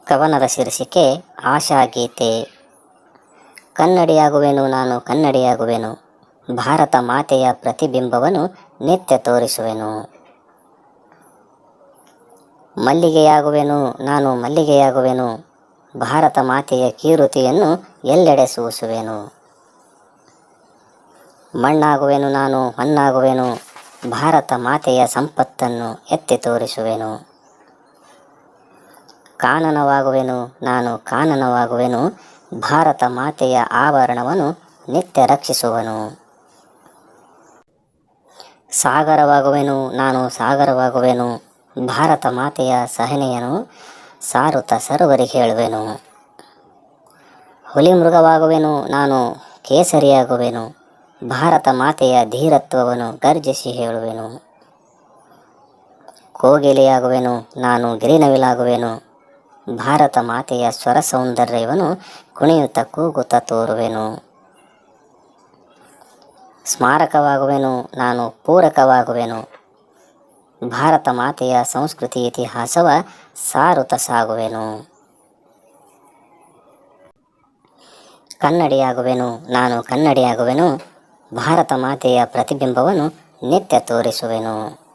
ಕವನದ ಶೀರ್ಷಿಕೆ ಆಶಾಗೀತೆ. ಕನ್ನಡಿಯಾಗುವೆನು ನಾನು ಕನ್ನಡಿಯಾಗುವೆನು, ಭಾರತ ಮಾತೆಯ ಪ್ರತಿಬಿಂಬವನ್ನು ನಿತ್ಯ ತೋರಿಸುವೆನು. ಮಲ್ಲಿಗೆಯಾಗುವೆನು ನಾನು ಮಲ್ಲಿಗೆಯಾಗುವೆನು, ಭಾರತ ಮಾತೆಯ ಕೀರುತಿಯನ್ನು ಎಲ್ಲೆಡೆ ಸೂಸುವೆನು. ಮಣ್ಣಾಗುವೆನು ನಾನು ಮಣ್ಣಾಗುವೆನು, ಭಾರತ ಮಾತೆಯ ಸಂಪತ್ತನ್ನು ಎತ್ತಿ ತೋರಿಸುವೆನು. ಕಾನನವಾಗುವೆನು ನಾನು ಕಾನನವಾಗುವೆನು, ಭಾರತ ಮಾತೆಯ ಆಭರಣವನ್ನು ನಿತ್ಯ ರಕ್ಷಿಸುವನು. ಸಾಗರವಾಗುವೆನು ನಾನು ಸಾಗರವಾಗುವೆನು, ಭಾರತ ಮಾತೆಯ ಸಹನೆಯನ್ನು ಸಾರುತ್ತ ಸರ್ವರಿಗೆ ಹೇಳುವೆನು. ಹುಲಿ ಮೃಗವಾಗುವೆನು ನಾನು ಕೇಸರಿಯಾಗುವೆನು, ಭಾರತ ಮಾತೆಯ ಧೀರತ್ವವನ್ನು ಗರ್ಜಿಸಿ ಹೇಳುವೆನು. ಕೋಗಿಲೆಯಾಗುವೆನು ನಾನು ಗಿರಿನವಿಲಾಗುವೆನು, ಭಾರತ ಮಾತೆಯ ಸ್ವರ ಸೌಂದರ್ಯವನ್ನು ಕುಣಿಯುತ್ತ ಕೂಗುತ್ತ ತೋರುವೆನು. ಸ್ಮಾರಕವಾಗುವೆನು ನಾನು ಪೂರಕವಾಗುವೆನು, ಭಾರತ ಮಾತೆಯ ಸಂಸ್ಕೃತಿ ಇತಿಹಾಸವ ಸಾರುತ್ತ ಸಾಗುವೆನು. ಕನ್ನಡಿಯಾಗುವೆನು ನಾನು ಕನ್ನಡಿಯಾಗುವೆನು, ಭಾರತ ಮಾತೆಯ ಪ್ರತಿಬಿಂಬವನ್ನು ನಿತ್ಯ ತೋರಿಸುವೆನು.